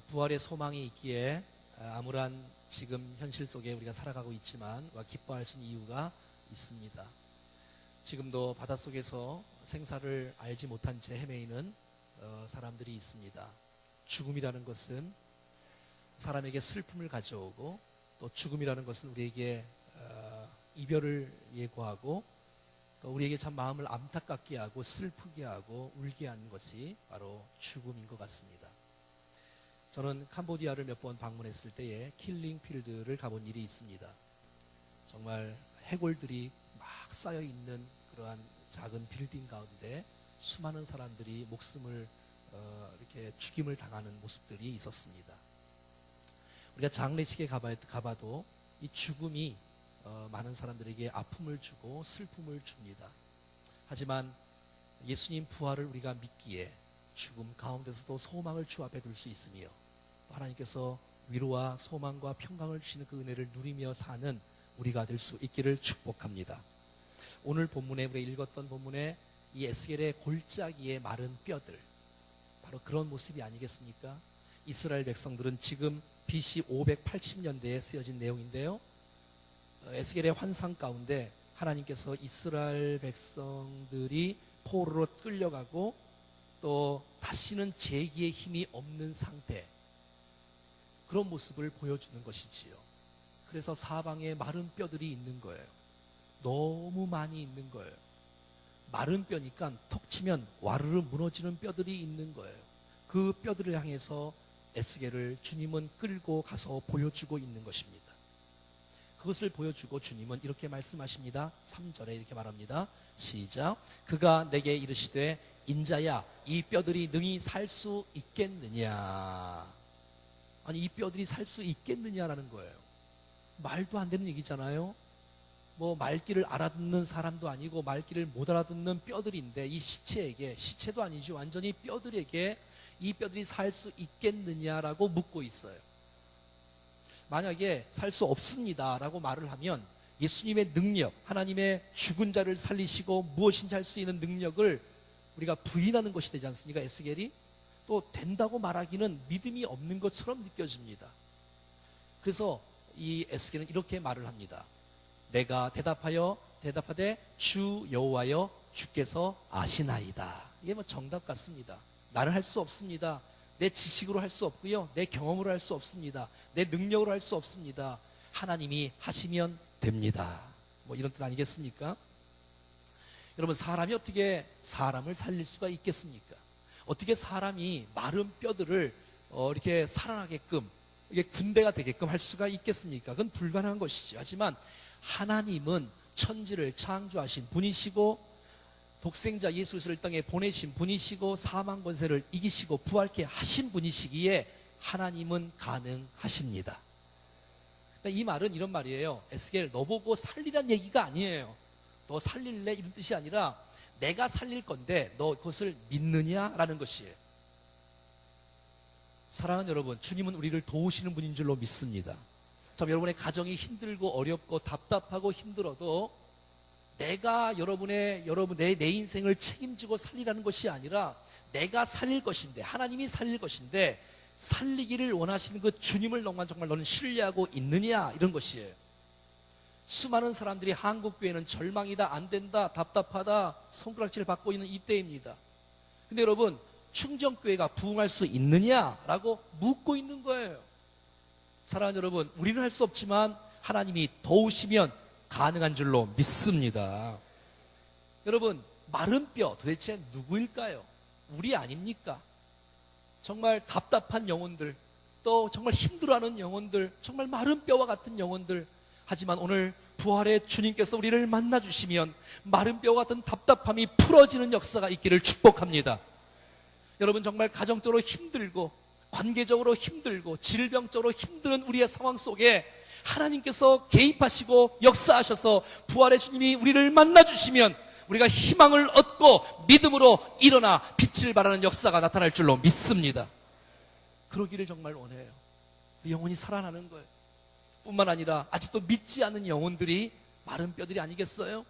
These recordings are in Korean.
부활의 소망이 있기에 암울한 지금 현실 속에 우리가 살아가고 있지만 기뻐할 수 있는 이유가 있습니다. 지금도 바닷속에서 생사를 알지 못한 채 헤매이는 사람들이 있습니다. 죽음이라는 것은 사람에게 슬픔을 가져오고, 또 죽음이라는 것은 우리에게 이별을 예고하고, 또 우리에게 참 마음을 안타깝게 하고 슬프게 하고 울게 하는 것이 바로 죽음인 것 같습니다. 저는 캄보디아를 몇 번 방문했을 때에 킬링 필드를 가본 일이 있습니다. 정말 해골들이 막 쌓여 있는 그러한 작은 빌딩 가운데 수많은 사람들이 목숨을 이렇게 죽임을 당하는 모습들이 있었습니다. 우리가 장례식에 가봐도 이 죽음이 많은 사람들에게 아픔을 주고 슬픔을 줍니다. 하지만 예수님 부활을 우리가 믿기에 죽음 가운데서도 소망을 주 앞에 둘 수 있으며, 하나님께서 위로와 소망과 평강을 주시는 그 은혜를 누리며 사는 우리가 될 수 있기를 축복합니다. 오늘 본문에 우리가 읽었던 본문에 이 에스겔의 골짜기의 마른 뼈들, 바로 그런 모습이 아니겠습니까? 이스라엘 백성들은 지금 BC 580년대에 쓰여진 내용인데요, 에스겔의 환상 가운데 하나님께서 이스라엘 백성들이 포로로 끌려가고 또 다시는 재기의 힘이 없는 상태, 그런 모습을 보여주는 것이지요. 그래서 사방에 마른 뼈들이 있는 거예요. 너무 많이 있는 거예요. 마른 뼈니까 톡 치면 와르르 무너지는 뼈들이 있는 거예요. 그 뼈들을 향해서 에스겔을 주님은 끌고 가서 보여주고 있는 것입니다. 그것을 보여주고 주님은 이렇게 말씀하십니다. 3절에 이렇게 말합니다. 시작. 그가 내게 이르시되 인자야, 이 뼈들이 능히 살 수 있겠느냐. 아니, 이 뼈들이 살 수 있겠느냐라는 거예요. 말도 안 되는 얘기잖아요. 뭐 말귀를 알아듣는 사람도 아니고 말귀를 못 알아듣는 뼈들인데, 이 시체에게, 시체도 아니죠, 완전히 뼈들에게 이 뼈들이 살 수 있겠느냐라고 묻고 있어요. 만약에 살 수 없습니다 라고 말을 하면 예수님의 능력, 하나님의 죽은 자를 살리시고 무엇인지 할 수 있는 능력을 우리가 부인하는 것이 되지 않습니까? 에스겔이 또 된다고 말하기는 믿음이 없는 것처럼 느껴집니다. 그래서 이 에스겔은 이렇게 말을 합니다. 내가 대답하되 주 여호와여, 주께서 아시나이다. 이게 뭐 정답 같습니다. 나는 할 수 없습니다. 내 지식으로 할 수 없고요, 내 경험으로 할 수 없습니다. 내 능력으로 할 수 없습니다. 하나님이 하시면 됩니다. 뭐 이런 뜻 아니겠습니까? 여러분, 사람이 어떻게 사람을 살릴 수가 있겠습니까? 어떻게 사람이 마른 뼈들을 이렇게 살아나게끔, 이게 군대가 되게끔 할 수가 있겠습니까? 그건 불가능한 것이죠. 하지만 하나님은 천지를 창조하신 분이시고, 독생자 예수 그리스도를 땅에 보내신 분이시고, 사망 권세를 이기시고 부활케 하신 분이시기에 하나님은 가능하십니다. 이 말은 이런 말이에요. 에스겔, 너 보고 살리란 얘기가 아니에요. 너 살릴래? 이런 뜻이 아니라 내가 살릴 건데 너 그것을 믿느냐라는 것이에요. 사랑하는 여러분, 주님은 우리를 도우시는 분인 줄로 믿습니다. 참, 여러분의 가정이 힘들고 어렵고 답답하고 힘들어도 내가 내 인생을 책임지고 살리라는 것이 아니라 내가 살릴 것인데, 하나님이 살릴 것인데, 살리기를 원하시는 그 주님을 정말 너는 신뢰하고 있느냐, 이런 것이에요. 수많은 사람들이 한국 교회는 절망이다, 안 된다, 답답하다, 손가락질을 받고 있는 이때입니다. 근데 여러분, 충정교회가 부흥할 수 있느냐라고 묻고 있는 거예요. 사랑하는 여러분, 우리는 할 수 없지만 하나님이 도우시면 가능한 줄로 믿습니다. 여러분, 마른 뼈 도대체 누구일까요? 우리 아닙니까? 정말 답답한 영혼들, 또 정말 힘들어하는 영혼들, 정말 마른 뼈와 같은 영혼들. 하지만 오늘 부활의 주님께서 우리를 만나주시면 마른 뼈와 같은 답답함이 풀어지는 역사가 있기를 축복합니다. 여러분, 정말 가정적으로 힘들고 관계적으로 힘들고 질병적으로 힘든 우리의 상황 속에 하나님께서 개입하시고 역사하셔서 부활의 주님이 우리를 만나주시면 우리가 희망을 얻고 믿음으로 일어나 빛을 발하는 역사가 나타날 줄로 믿습니다. 그러기를 정말 원해요. 영혼이 살아나는 거예요. 뿐만 아니라 아직도 믿지 않는 영혼들이 마른 뼈들이 아니겠어요?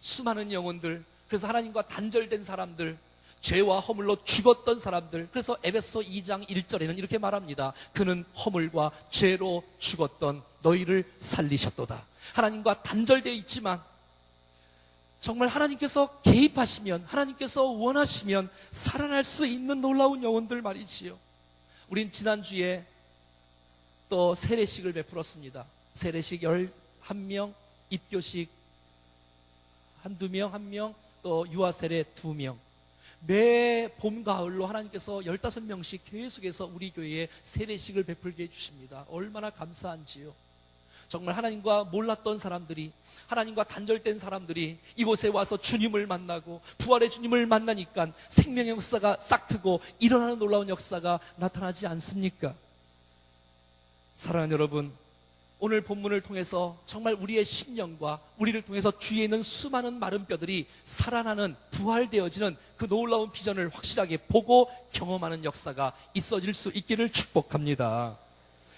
수많은 영혼들, 그래서 하나님과 단절된 사람들, 죄와 허물로 죽었던 사람들, 그래서 에베소 2장 1절에는 이렇게 말합니다. 그는 허물과 죄로 죽었던 너희를 살리셨도다. 하나님과 단절되어 있지만 정말 하나님께서 개입하시면, 하나님께서 원하시면 살아날 수 있는 놀라운 영혼들 말이지요. 우린 지난주에 또 세례식을 베풀었습니다. 세례식 11명, 입교식 한두 명, 1명, 또 유아세례 2명. 매 봄, 가을로 하나님께서 15명씩 계속해서 우리 교회에 세례식을 베풀게 해주십니다. 얼마나 감사한지요. 정말 하나님과 몰랐던 사람들이, 하나님과 단절된 사람들이 이곳에 와서 주님을 만나고 부활의 주님을 만나니까 생명의 역사가 싹 트고 일어나는 놀라운 역사가 나타나지 않습니까? 사랑하는 여러분, 오늘 본문을 통해서 정말 우리의 심령과 우리를 통해서 주위에 있는 수많은 마른 뼈들이 살아나는, 부활되어지는 그 놀라운 비전을 확실하게 보고 경험하는 역사가 있어질 수 있기를 축복합니다.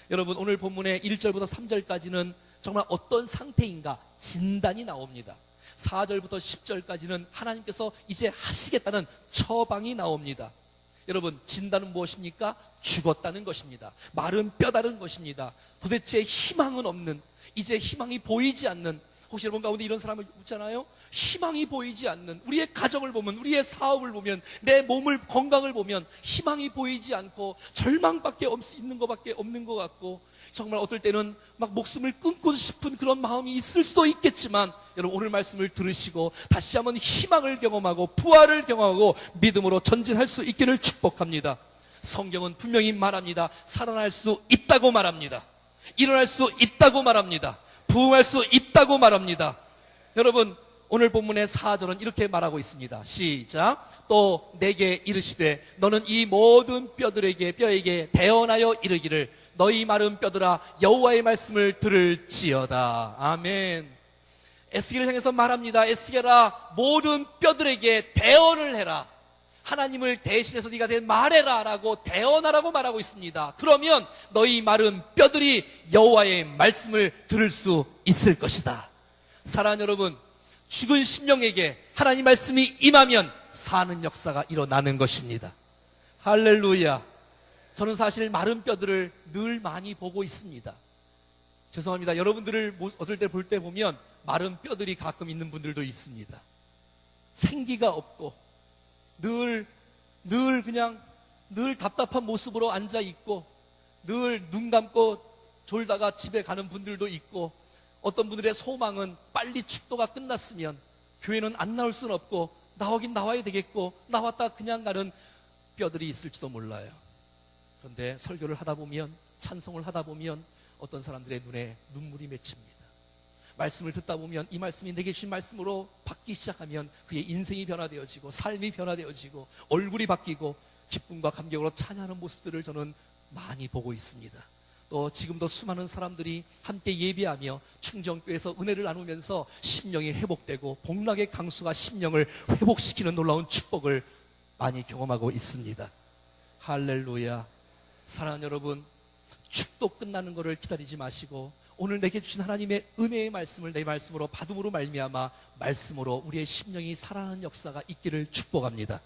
여러분, 오늘 본문의 1절부터 3절까지는 정말 어떤 상태인가 진단이 나옵니다. 4절부터 10절까지는 하나님께서 이제 하시겠다는 처방이 나옵니다. 여러분, 진단은 무엇입니까? 죽었다는 것입니다. 마른 뼈다른 것입니다. 도대체 희망은 없는, 이제 희망이 보이지 않는, 혹시 여러분 가운데 이런 사람을 묻잖아요. 희망이 보이지 않는, 우리의 가정을 보면, 우리의 사업을 보면, 내 몸을, 건강을 보면 희망이 보이지 않고 절망밖에 있는 것밖에 없는 것 같고, 정말 어떨 때는 막 목숨을 끊고 싶은 그런 마음이 있을 수도 있겠지만, 여러분 오늘 말씀을 들으시고 다시 한번 희망을 경험하고 부활을 경험하고 믿음으로 전진할 수 있기를 축복합니다. 성경은 분명히 말합니다. 살아날 수 있다고 말합니다. 일어날 수 있다고 말합니다. 부흥할 수 있다고 말합니다. 여러분, 오늘 본문의 4절은 이렇게 말하고 있습니다. 시작. 또 내게 이르시되 너는 이 모든 뼈에게 대언하여 이르기를 너희 마른 뼈들아 여호와의 말씀을 들을지어다. 아멘. 에스겔을 향해서 말합니다. 에스겔아, 모든 뼈들에게 대언을 해라. 하나님을 대신해서 네가 말해라 라고, 대언하라고 말하고 있습니다. 그러면 너희 마른 뼈들이 여호와의 말씀을 들을 수 있을 것이다. 사랑하는 여러분, 죽은 심령에게 하나님 말씀이 임하면 사는 역사가 일어나는 것입니다. 할렐루야. 저는 사실 마른 뼈들을 늘 많이 보고 있습니다. 죄송합니다. 여러분들을 어떨 때 볼 때 보면 마른 뼈들이 가끔 있는 분들도 있습니다. 생기가 없고 늘 답답한 모습으로 앉아 있고 늘 눈 감고 졸다가 집에 가는 분들도 있고, 어떤 분들의 소망은 빨리 축도가 끝났으면 교회는 안 나올 수는 없고 나오긴 나와야 되겠고 나왔다 그냥 가는 뼈들이 있을지도 몰라요. 그런데 설교를 하다 보면, 찬송을 하다 보면 어떤 사람들의 눈에 눈물이 맺힙니다. 말씀을 듣다 보면 이 말씀이 내게 주신 말씀으로 받기 시작하면 그의 인생이 변화되어지고 삶이 변화되어지고 얼굴이 바뀌고 기쁨과 감격으로 찬양하는 모습들을 저는 많이 보고 있습니다. 또 지금도 수많은 사람들이 함께 예배하며 충정교회에서 은혜를 나누면서 심령이 회복되고 복락의 강수가 심령을 회복시키는 놀라운 축복을 많이 경험하고 있습니다. 할렐루야. 사랑하는 여러분, 축도 끝나는 것을 기다리지 마시고 오늘 내게 주신 하나님의 은혜의 말씀을 내 말씀으로 받음으로 말미암아 말씀으로 우리의 심령이 살아나는 역사가 있기를 축복합니다.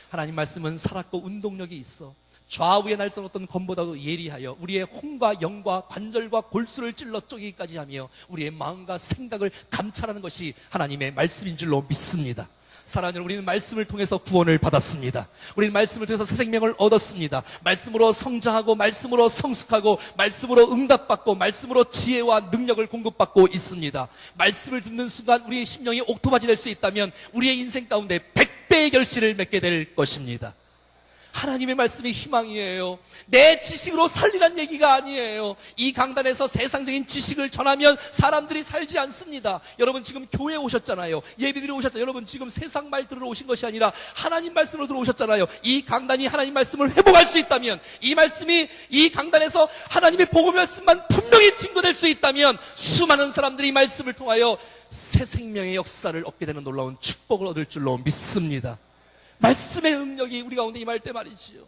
하나님 말씀은 살았고 운동력이 있어 좌우에 날선 검보다도 예리하여 우리의 혼과 영과 관절과 골수를 찔러 쪼개기까지 하며 우리의 마음과 생각을 감찰하는 것이 하나님의 말씀인 줄로 믿습니다. 사랑하는 여러분, 우리는 말씀을 통해서 구원을 받았습니다. 우리는 말씀을 통해서 새 생명을 얻었습니다. 말씀으로 성장하고 말씀으로 성숙하고 말씀으로 응답받고 말씀으로 지혜와 능력을 공급받고 있습니다. 말씀을 듣는 순간 우리의 심령이 옥토바지 될 수 있다면 우리의 인생 가운데 100배의 결실을 맺게 될 것입니다. 하나님의 말씀이 희망이에요. 내 지식으로 살리란 얘기가 아니에요. 이 강단에서 세상적인 지식을 전하면 사람들이 살지 않습니다. 여러분 지금 교회에 오셨잖아요. 예배드리러 오셨잖아요. 여러분 지금 세상 말 들으러 오신 것이 아니라 하나님 말씀으로 들어오셨잖아요. 이 강단이 하나님 말씀을 회복할 수 있다면, 이 말씀이 이 강단에서 하나님의 복음의 말씀만 분명히 증거될 수 있다면 수많은 사람들이 이 말씀을 통하여 새 생명의 역사를 얻게 되는 놀라운 축복을 얻을 줄로 믿습니다. 말씀의 능력이 우리 가운데 임할 때 말이지요.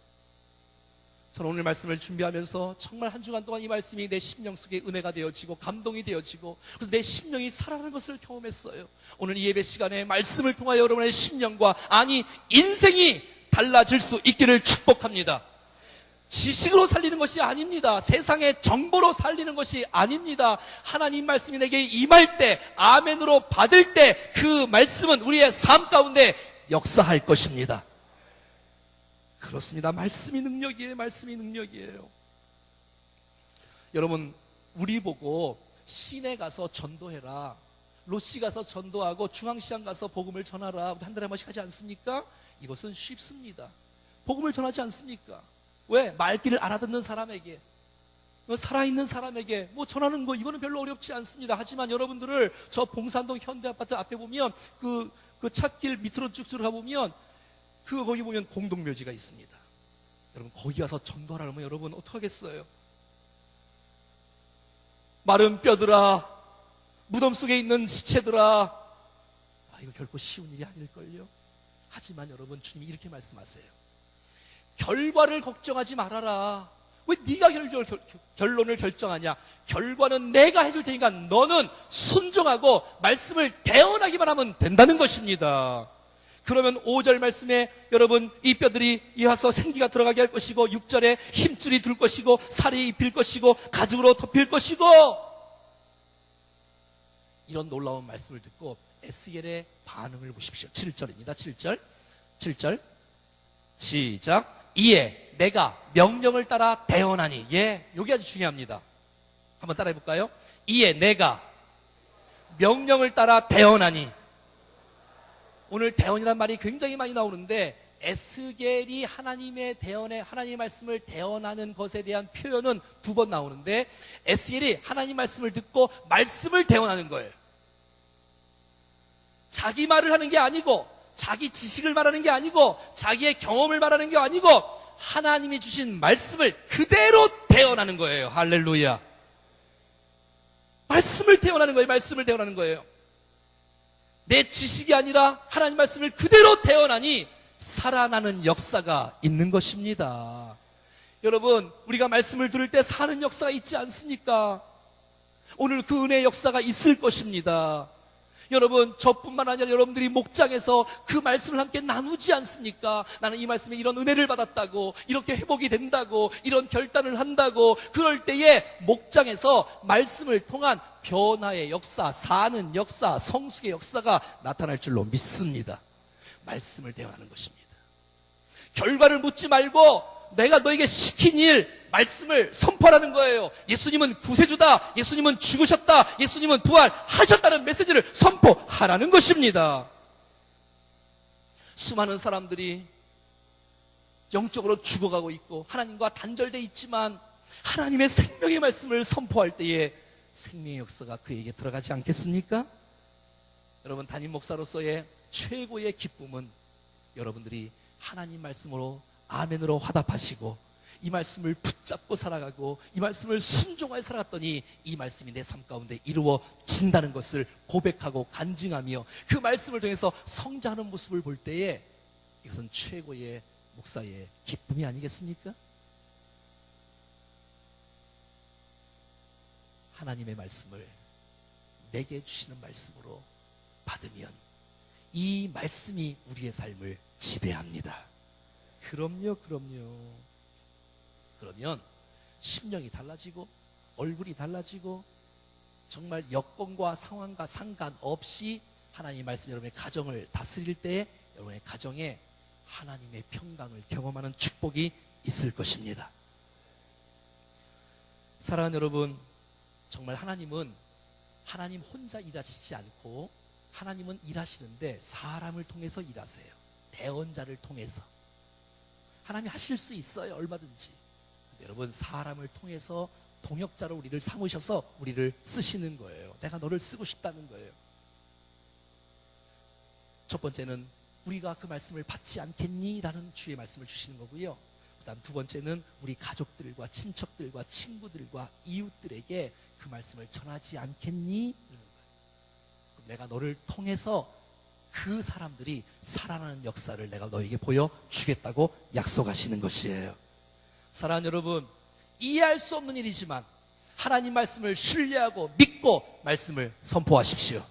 저는 오늘 말씀을 준비하면서 정말 한 주간 동안 이 말씀이 내 심령 속에 은혜가 되어지고 감동이 되어지고 그래서 내 심령이 살아나는 것을 경험했어요. 오늘 이 예배 시간에 말씀을 통하여 여러분의 심령과, 아니 인생이 달라질 수 있기를 축복합니다. 지식으로 살리는 것이 아닙니다. 세상의 정보로 살리는 것이 아닙니다. 하나님 말씀이 내게 임할 때, 아멘으로 받을 때 그 말씀은 우리의 삶 가운데 역사할 것입니다. 그렇습니다. 말씀이 능력이에요. 말씀이 능력이에요. 여러분, 우리 보고 시내 가서 전도해라, 로시 가서 전도하고 중앙시장 가서 복음을 전하라, 한 달에 한 번씩 하지 않습니까? 이것은 쉽습니다. 복음을 전하지 않습니까? 왜? 말귀를 알아듣는 사람에게, 살아있는 사람에게 전하는 거, 이거는 별로 어렵지 않습니다. 하지만 여러분들을 저 봉산동 현대아파트 앞에 보면 그 찻길 밑으로 쭉 들어가보면 거기 보면 공동묘지가 있습니다. 여러분, 거기 가서 전도하라면 여러분 어떡하겠어요? 마른 뼈들아, 무덤 속에 있는 시체들아, 이거 결코 쉬운 일이 아닐걸요? 하지만 여러분, 주님이 이렇게 말씀하세요. 결과를 걱정하지 말아라. 왜 네가 결론을 결정하냐? 결과는 내가 해줄 테니까 너는 순종하고 말씀을 대언하기만 하면 된다는 것입니다. 그러면 5절 말씀에 여러분, 이 뼈들이 이어서 생기가 들어가게 할 것이고, 6절에 힘줄이 둘 것이고, 살이 입힐 것이고, 가죽으로 덮일 것이고, 이런 놀라운 말씀을 듣고 에스겔의 반응을 보십시오. 7절입니다. 7절 시작. 이에 내가 명령을 따라 대언하니. 여기 아주 중요합니다. 한번 따라해 볼까요? 이에 내가 명령을 따라 대언하니. 오늘 대언이란 말이 굉장히 많이 나오는데, 에스겔이 하나님의 말씀을 대언하는 것에 대한 표현은 2번 나오는데, 에스겔이 하나님 말씀을 듣고 말씀을 대언하는 거예요. 자기 말을 하는 게 아니고, 자기 지식을 말하는 게 아니고, 자기의 경험을 말하는 게 아니고, 하나님이 주신 말씀을 그대로 대언하는 거예요. 할렐루야. 말씀을 대언하는 거예요. 말씀을 대언하는 거예요. 내 지식이 아니라 하나님 말씀을 그대로 대언하니 살아나는 역사가 있는 것입니다. 여러분, 우리가 말씀을 들을 때 사는 역사가 있지 않습니까? 오늘 그 은혜의 역사가 있을 것입니다. 여러분, 저뿐만 아니라 여러분들이 목장에서 그 말씀을 함께 나누지 않습니까? 나는 이 말씀에 이런 은혜를 받았다고, 이렇게 회복이 된다고, 이런 결단을 한다고. 그럴 때에 목장에서 말씀을 통한 변화의 역사, 사는 역사, 성숙의 역사가 나타날 줄로 믿습니다. 말씀을 대화하는 것입니다. 결과를 묻지 말고 내가 너에게 시킨 일, 말씀을 선포하라는 거예요. 예수님은 구세주다, 예수님은 죽으셨다, 예수님은 부활하셨다는 메시지를 선포하라는 것입니다. 수많은 사람들이 영적으로 죽어가고 있고 하나님과 단절되어 있지만, 하나님의 생명의 말씀을 선포할 때에 생명의 역사가 그에게 들어가지 않겠습니까? 여러분, 담임 목사로서의 최고의 기쁨은 여러분들이 하나님 말씀으로 아멘으로 화답하시고, 이 말씀을 붙잡고 살아가고, 이 말씀을 순종하여 살아갔더니 이 말씀이 내 삶 가운데 이루어진다는 것을 고백하고 간증하며 그 말씀을 통해서 성장하는 모습을 볼 때에, 이것은 최고의 목사의 기쁨이 아니겠습니까? 하나님의 말씀을 내게 주시는 말씀으로 받으면 이 말씀이 우리의 삶을 지배합니다. 그럼요. 그러면 심령이 달라지고, 얼굴이 달라지고, 정말 여건과 상황과 상관없이 하나님의 말씀이 여러분의 가정을 다스릴 때에 여러분의 가정에 하나님의 평강을 경험하는 축복이 있을 것입니다. 사랑하는 여러분, 정말 하나님은 하나님 혼자 일하시지 않고, 하나님은 일하시는데 사람을 통해서 일하세요. 대언자를 통해서. 하나님이 하실 수 있어요, 얼마든지. 여러분, 사람을 통해서 동역자로 우리를 삼으셔서 우리를 쓰시는 거예요. 내가 너를 쓰고 싶다는 거예요. 첫 번째는 우리가 그 말씀을 받지 않겠니? 라는 주의 말씀을 주시는 거고요. 그 다음 2번째는 우리 가족들과 친척들과 친구들과 이웃들에게 그 말씀을 전하지 않겠니? 내가 너를 통해서 그 사람들이 살아나는 역사를 내가 너에게 보여주겠다고 약속하시는 것이에요. 사랑하는 여러분, 이해할 수 없는 일이지만 하나님 말씀을 신뢰하고 믿고 말씀을 선포하십시오.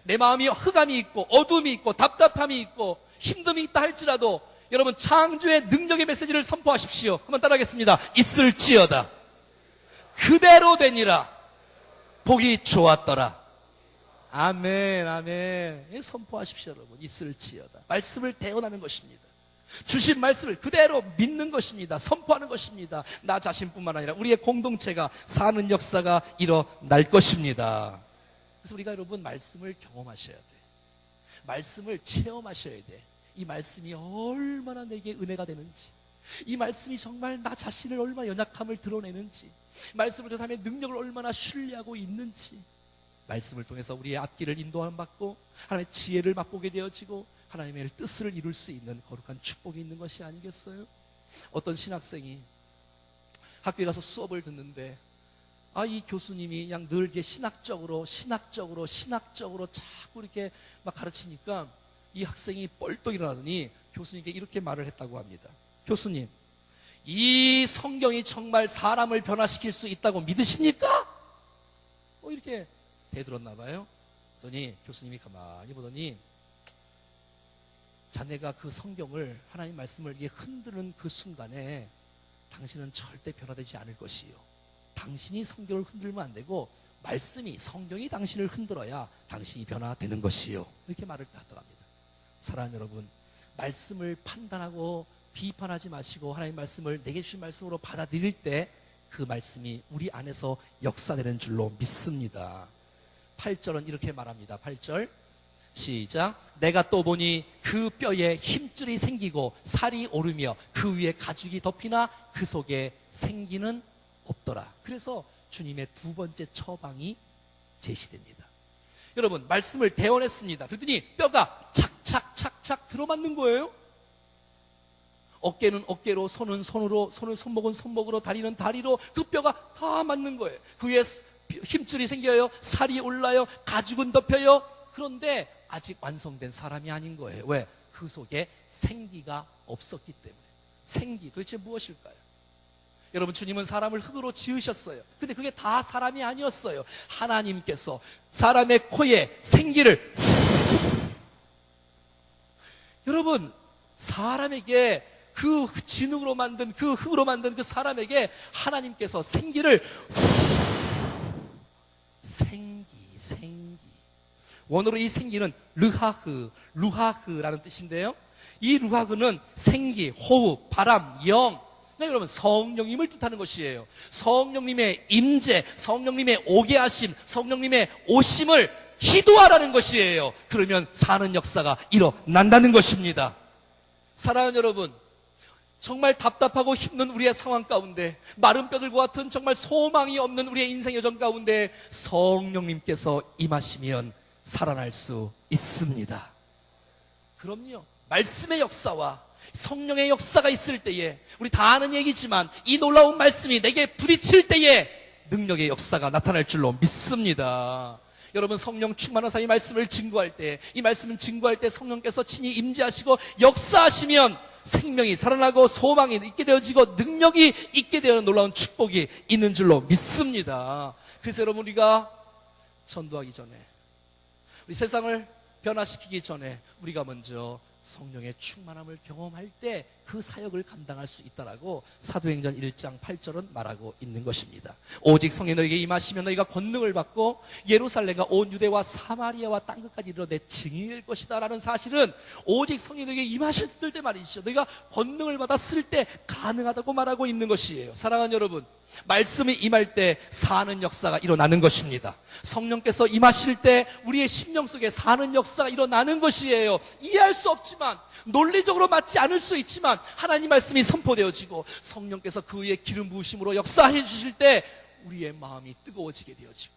내 마음이 흑암이 있고 어둠이 있고 답답함이 있고 힘듦이 있다 할지라도 여러분 창조의 능력의 메시지를 선포하십시오. 한번 따라하겠습니다. 있을지어다 그대로 되니라 보기 좋았더라. 아멘, 아멘. 선포하십시오, 여러분. 있을지어다. 말씀을 대언하는 것입니다. 주신 말씀을 그대로 믿는 것입니다. 선포하는 것입니다. 나 자신뿐만 아니라 우리의 공동체가 사는 역사가 일어날 것입니다. 그래서 우리가 여러분 말씀을 경험하셔야 돼. 말씀을 체험하셔야 돼. 이 말씀이 얼마나 내게 은혜가 되는지, 이 말씀이 정말 나 자신을 얼마나 연약함을 드러내는지, 말씀을 통해서 하나님의 능력을 얼마나 신뢰하고 있는지, 말씀을 통해서 우리의 앞길을 인도함 받고 하나님의 지혜를 맛보게 되어지고 하나님의 뜻을 이룰 수 있는 거룩한 축복이 있는 것이 아니겠어요? 어떤 신학생이 학교에 가서 수업을 듣는데 이 교수님이 그냥 늘 이렇게 신학적으로 자꾸 이렇게 막 가르치니까 이 학생이 벌떡 일어나더니 교수님께 이렇게 말을 했다고 합니다. 교수님, 이 성경이 정말 사람을 변화시킬 수 있다고 믿으십니까? 이렇게 대들었나 봐요. 그랬더니 교수님이 가만히 보더니 자네가 그 성경을, 하나님 말씀을 이게 흔드는 그 순간에 당신은 절대 변화되지 않을 것이요. 당신이 성경을 흔들면 안 되고 말씀이, 성경이 당신을 흔들어야 당신이 변화되는 것이요. 이렇게 말을 하더랍니다. 사랑하는 여러분, 말씀을 판단하고 비판하지 마시고 하나님 말씀을 내게 주신 말씀으로 받아들일 때 그 말씀이 우리 안에서 역사되는 줄로 믿습니다. 8절은 이렇게 말합니다. 8절 시작. 내가 또 보니 그 뼈에 힘줄이 생기고 살이 오르며 그 위에 가죽이 덮이나 그 속에 생기는 없더라. 그래서 주님의 두 번째 처방이 제시됩니다. 여러분 말씀을 대언했습니다. 그랬더니 뼈가 착착착착 들어맞는 거예요. 어깨는 어깨로, 손은 손으로, 손목은 손목으로, 다리는 다리로 그 뼈가 다 맞는 거예요. 그 위에 힘줄이 생겨요. 살이 올라요. 가죽은 덮여요. 그런데 아직 완성된 사람이 아닌 거예요. 왜? 그 속에 생기가 없었기 때문에. 생기, 도대체 무엇일까요? 여러분 주님은 사람을 흙으로 지으셨어요. 근데 그게 다 사람이 아니었어요. 하나님께서 사람의 코에 생기를 여러분 사람에게 그 진흙으로 만든 그 흙으로 만든 그 사람에게 하나님께서 생기를 생기 원어로 이 생기는 루하흐라는 뜻인데요. 이 루하흐는 생기, 호흡, 바람, 영. 네, 여러분 성령님을 뜻하는 것이에요. 성령님의 임재, 성령님의 오게 하심, 성령님의 오심을 기도하라는 것이에요. 그러면 사는 역사가 일어난다는 것입니다. 사랑하는 여러분, 정말 답답하고 힘든 우리의 상황 가운데, 마른 뼈들과 같은 정말 소망이 없는 우리의 인생 여정 가운데 성령님께서 임하시면 살아날 수 있습니다. 그럼요. 말씀의 역사와 성령의 역사가 있을 때에, 우리 다 아는 얘기지만 이 놀라운 말씀이 내게 부딪힐 때에 능력의 역사가 나타날 줄로 믿습니다. 여러분 성령 충만한 사람이 말씀을 증거할 때, 이 말씀을 증거할 때 성령께서 친히 임재하시고 역사하시면 생명이 살아나고 소망이 있게 되어지고 능력이 있게 되는 놀라운 축복이 있는 줄로 믿습니다. 그래서 여러분 우리가 전도하기 전에, 우리 세상을 변화시키기 전에 우리가 먼저 성령의 충만함을 경험할 때 그 사역을 감당할 수 있다라고 사도행전 1장 8절은 말하고 있는 것입니다. 오직 성령이 너에게 임하시면 너희가 권능을 받고 예루살렘과 온 유대와 사마리아와 땅끝까지 이르러 내 증인이 될 것이다 라는 사실은 오직 성령이 너에게 임하셨을 때 말이죠. 너희가 권능을 받았을 때 가능하다고 말하고 있는 것이에요. 사랑하는 여러분, 말씀이 임할 때 사는 역사가 일어나는 것입니다. 성령께서 임하실 때 우리의 심령 속에 사는 역사가 일어나는 것이에요. 이해할 수 없지만, 논리적으로 맞지 않을 수 있지만 하나님 말씀이 선포되어지고 성령께서 그 위에 기름 부으심으로 역사해 주실 때 우리의 마음이 뜨거워지게 되어지고,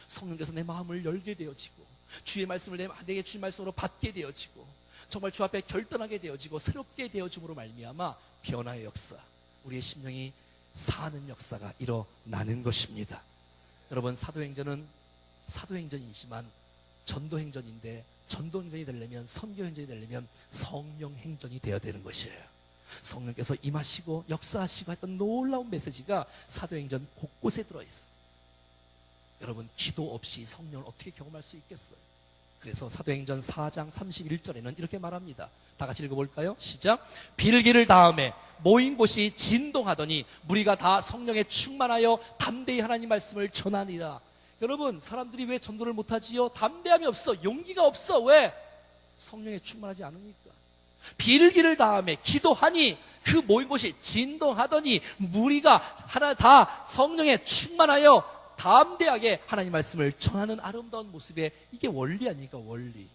성령께서 내 마음을 열게 되어지고, 주의 말씀을 내게 주신 말씀으로 받게 되어지고, 정말 주 앞에 결단하게 되어지고 새롭게 되어짐으로 말미암아 변화의 역사, 우리의 심령이 사는 역사가 일어나는 것입니다. 여러분 사도행전은 사도행전이지만 전도행전인데, 전도행전이 되려면, 선교행전이 되려면 성령행전이 되어야 되는 것이에요. 성령께서 임하시고 역사하시고 했던 놀라운 메시지가 사도행전 곳곳에 들어있어요. 여러분 기도 없이 성령을 어떻게 경험할 수 있겠어요? 그래서 사도행전 4장 31절에는 이렇게 말합니다. 다 같이 읽어볼까요? 시작. 빌기를 다음에 모인 곳이 진동하더니 무리가 다 성령에 충만하여 담대히 하나님 말씀을 전하니라. 여러분, 사람들이 왜 전도를 못하지요? 담대함이 없어, 용기가 없어. 왜? 성령에 충만하지 않으니까. 빌기를 다음에 기도하니 그 모인 곳이 진동하더니 무리가 하나 다 성령에 충만하여 담대하게 하나님 말씀을 전하는 아름다운 모습에, 이게 원리 아닙니까? 원리.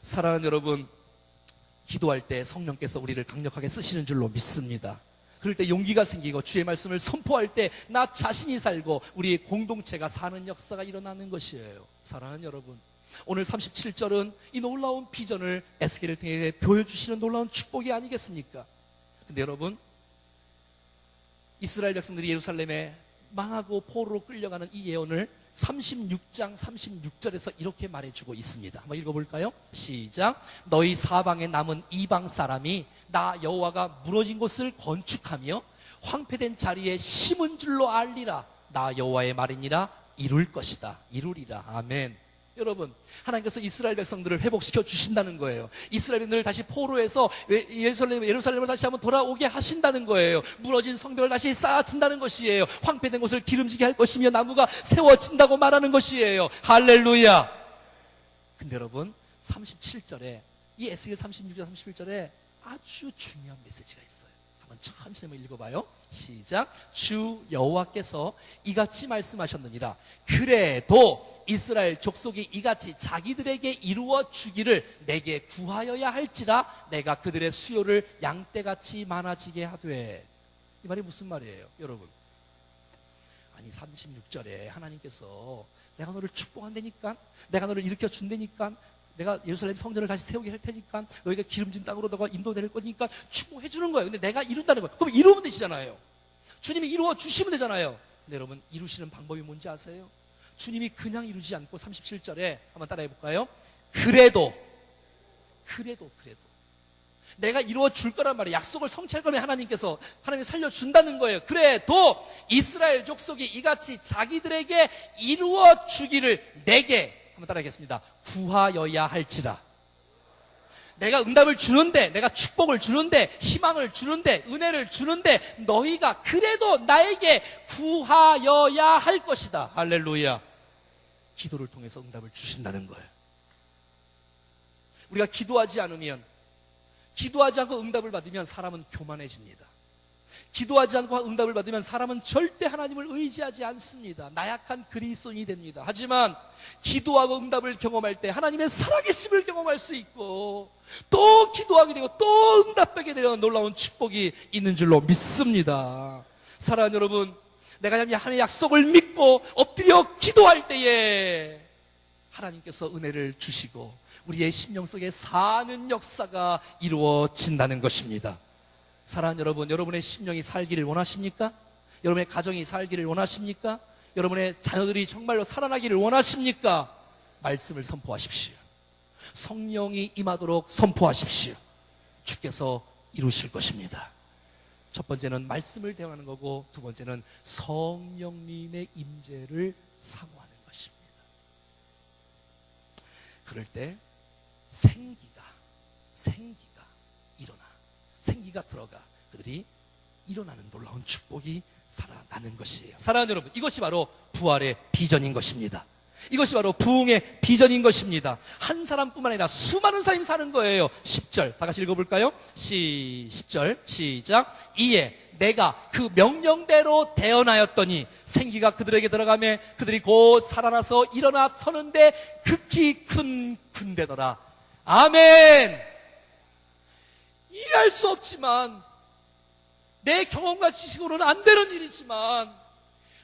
사랑하는 여러분, 기도할 때 성령께서 우리를 강력하게 쓰시는 줄로 믿습니다. 그럴 때 용기가 생기고 주의 말씀을 선포할 때 나 자신이 살고 우리의 공동체가 사는 역사가 일어나는 것이에요. 사랑하는 여러분, 오늘 37절은 이 놀라운 비전을 에스겔을 통해 보여주시는 놀라운 축복이 아니겠습니까? 근데 여러분, 이스라엘 백성들이 예루살렘에 망하고 포로로 끌려가는 이 예언을 36장 36절에서 이렇게 말해주고 있습니다. 한번 읽어볼까요? 시작. 너희 사방에 남은 이방 사람이 나 여호와가 무너진 곳을 건축하며 황폐된 자리에 심은 줄로 알리라. 나 여호와의 말이니라. 이룰 것이다. 이루리라. 아멘. 여러분, 하나님께서 이스라엘 백성들을 회복시켜 주신다는 거예요. 이스라엘 백성들을 다시 포로에서 예루살렘을 다시 한번 돌아오게 하신다는 거예요. 무너진 성벽을 다시 쌓아준다는 것이에요. 황폐된 곳을 기름지게 할 것이며 나무가 세워진다고 말하는 것이에요. 할렐루야. 근데 여러분, 37절에 이 에스겔 36절 31절에 아주 중요한 메시지가 있어요. 한번 천천히 한번 읽어봐요. 시작. 주 여호와께서 이같이 말씀하셨느니라. 그래도 이스라엘 족속이 이같이 자기들에게 이루어 주기를 내게 구하여야 할지라 내가 그들의 수요를 양떼같이 많아지게 하되. 이 말이 무슨 말이에요, 여러분? 아니, 36절에 하나님께서 내가 너를 축복한다니까, 내가 너를 일으켜 준다니까, 내가 예루살렘 성전을 다시 세우게 할 테니까, 너희가 기름진 땅으로다가 인도될 거니까 축복해 주는 거예요. 근데 내가 이룬다는 거예요. 그럼 이루면 되시잖아요. 주님이 이루어 주시면 되잖아요. 근데 여러분, 이루시는 방법이 뭔지 아세요? 주님이 그냥 이루지 않고 37절에 한번 따라해 볼까요? 그래도 내가 이루어 줄 거란 말이에요. 약속을 성취할 거면 하나님이 살려준다는 거예요. 그래도 이스라엘 족속이 이같이 자기들에게 이루어 주기를 내게, 한번 따라하겠습니다, 구하여야 할지라. 내가 응답을 주는데, 내가 축복을 주는데, 희망을 주는데, 은혜를 주는데 너희가 그래도 나에게 구하여야 할 것이다. 할렐루야. 기도를 통해서 응답을 주신다는 거예요. 우리가 기도하지 않고 응답을 받으면 사람은 교만해집니다. 기도하지 않고 응답을 받으면 사람은 절대 하나님을 의지하지 않습니다. 나약한 그리스도인이 됩니다. 하지만 기도하고 응답을 경험할 때 하나님의 살아계심을 경험할 수 있고, 또 기도하게 되고 또 응답하게 되는 놀라운 축복이 있는 줄로 믿습니다. 사랑하는 여러분, 내가 하나님의 약속을 믿고 엎드려 기도할 때에 하나님께서 은혜를 주시고 우리의 심령 속에 사는 역사가 이루어진다는 것입니다. 사랑하는 여러분, 여러분의 심령이 살기를 원하십니까? 여러분의 가정이 살기를 원하십니까? 여러분의 자녀들이 정말로 살아나기를 원하십니까? 말씀을 선포하십시오. 성령이 임하도록 선포하십시오. 주께서 이루실 것입니다. 첫 번째는 말씀을 대하는 거고, 두 번째는 성령님의 임재를 사모하는 것입니다. 그럴 때 생기가 일어나, 생기가 들어가 그들이 일어나는 놀라운 축복이 살아나는 것이에요. 사랑하는 여러분, 이것이 바로 부활의 비전인 것입니다. 이것이 바로 부흥의 비전인 것입니다. 한 사람뿐만 아니라 수많은 사람이 사는 거예요. 10절 다 같이 읽어볼까요? 10절 시작. 이에 내가 그 명령대로 대언하였더니 생기가 그들에게 들어가매 그들이 곧 살아나서 일어나 서는데 극히 큰 군대더라. 아멘. 이해할 수 없지만, 내 경험과 지식으로는 안 되는 일이지만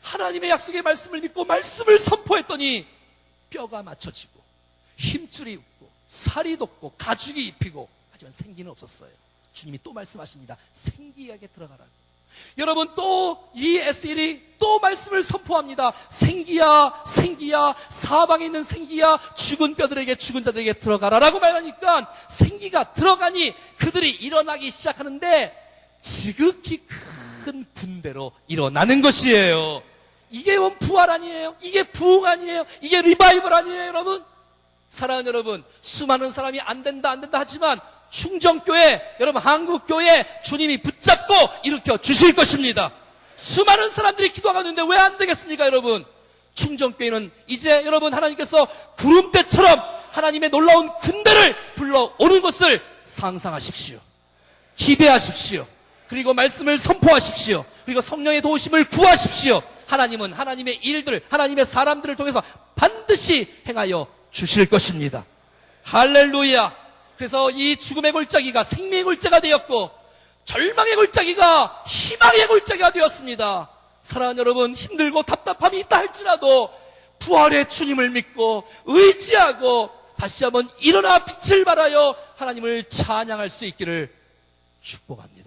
하나님의 약속의 말씀을 믿고 말씀을 선포했더니 뼈가 맞춰지고 힘줄이 있고 살이 돋고 가죽이 입히고, 하지만 생기는 없었어요. 주님이 또 말씀하십니다. 생기하게 들어가라고. 여러분, 또 이 에스겔이 또 말씀을 선포합니다. 생기야 사방에 있는 생기야 죽은 뼈들에게, 죽은 자들에게 들어가라라고 말하니까 생기가 들어가니 그들이 일어나기 시작하는데 지극히 큰 군대로 일어나는 것이에요. 이게 부활 아니에요? 이게 부흥 아니에요? 이게 리바이벌 아니에요, 여러분? 사랑하는 여러분, 수많은 사람이 안 된다 하지만 충정교회, 여러분 한국교회 주님이 붙잡고 일으켜 주실 것입니다. 수많은 사람들이 기도하는데 왜 안 되겠습니까, 여러분? 충정교회는 이제 여러분 하나님께서 구름대처럼 하나님의 놀라운 군대를 불러오는 것을 상상하십시오. 기대하십시오. 그리고 말씀을 선포하십시오. 그리고 성령의 도우심을 구하십시오. 하나님은 하나님의 일들을, 하나님의 사람들을 통해서 반드시 행하여 주실 것입니다. 할렐루야. 그래서 이 죽음의 골짜기가 생명의 골짜기가 되었고 절망의 골짜기가 희망의 골짜기가 되었습니다. 사랑하는 여러분, 힘들고 답답함이 있다 할지라도 부활의 주님을 믿고 의지하고 다시 한번 일어나 빛을 발하여 하나님을 찬양할 수 있기를 축복합니다.